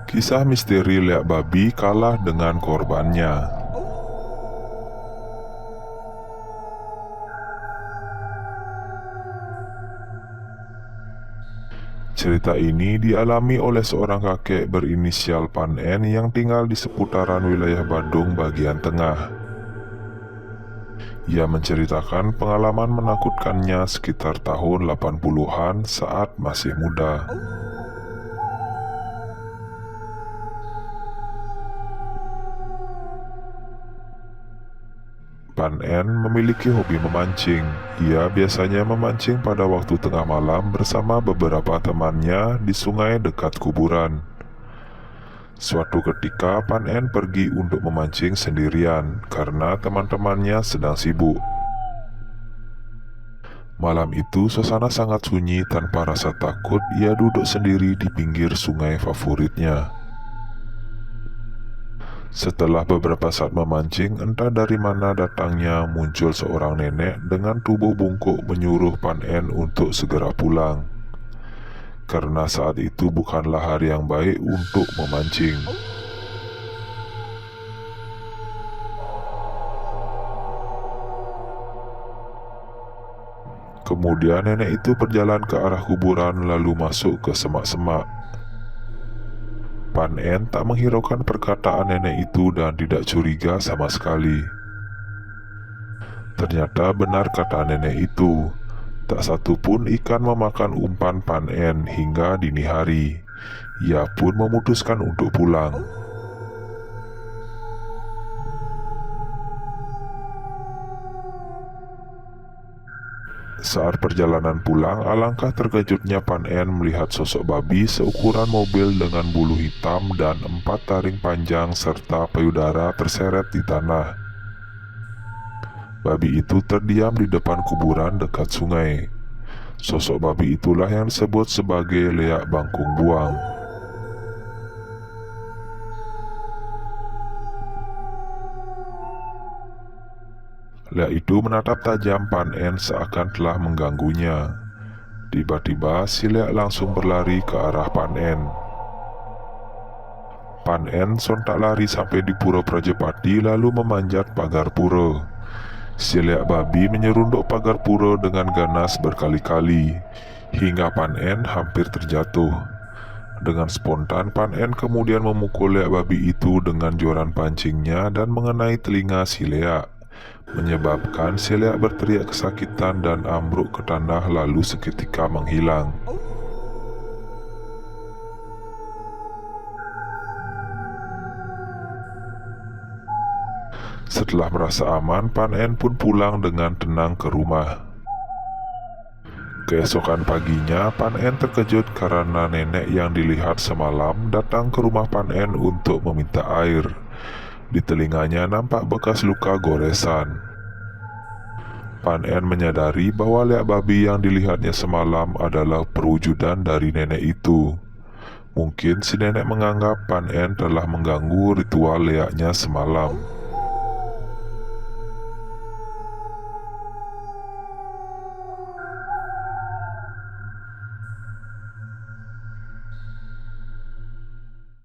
Kisah misteri Leak Babi kalah dengan korbannya. Cerita ini dialami oleh seorang kakek berinisial Pan N yang tinggal di seputaran wilayah Badung bagian tengah. Ia menceritakan pengalaman menakutkannya sekitar tahun 80-an saat masih muda. Pan N memiliki hobi memancing. Ia biasanya memancing pada waktu tengah malam bersama beberapa temannya di sungai dekat kuburan. Suatu ketika Pan N pergi untuk memancing sendirian karena teman-temannya sedang sibuk. Malam itu suasana sangat sunyi. Tanpa rasa takut, ia duduk sendiri di pinggir sungai favoritnya. Setelah beberapa saat memancing, entah dari mana datangnya muncul seorang nenek dengan tubuh bungkuk menyuruh Pan N untuk segera pulang. Karena saat itu bukanlah hari yang baik untuk memancing. Kemudian nenek itu berjalan ke arah kuburan lalu masuk ke semak-semak. Pan N tak menghiraukan perkataan nenek itu dan tidak curiga sama sekali. Ternyata benar kata nenek itu, tak satu pun ikan memakan umpan Pan N hingga dini hari. Ia pun memutuskan untuk pulang. Saat perjalanan pulang, alangkah terkejutnya Pan N melihat sosok babi seukuran mobil dengan bulu hitam dan 4 taring panjang serta payudara terseret di tanah. Babi itu terdiam di depan kuburan dekat sungai. Sosok babi itulah yang disebut sebagai Leak Bangkung Buang. Leak itu menatap tajam Pan N seakan telah mengganggunya. Tiba-tiba si Leak langsung berlari ke arah Pan N. Pan N sontak lari sampai di Pura Prajepati lalu memanjat pagar pura. Si Leak babi menyerunduk pagar pura dengan ganas berkali-kali, hingga Pan N hampir terjatuh. Dengan spontan Pan N kemudian memukul Leak babi itu dengan joran pancingnya dan mengenai telinga si Leak, menyebabkan si Leak berteriak kesakitan dan ambruk ke tanah lalu seketika menghilang. Setelah merasa aman, Pan N pun pulang dengan tenang ke rumah. Keesokan paginya, Pan N terkejut karena nenek yang dilihat semalam datang ke rumah Pan N untuk meminta air. Di telinganya nampak bekas luka goresan. Pan N menyadari bahwa Leak babi yang dilihatnya semalam adalah perwujudan dari nenek itu. Mungkin si nenek menganggap Pan N telah mengganggu ritual leaknya semalam.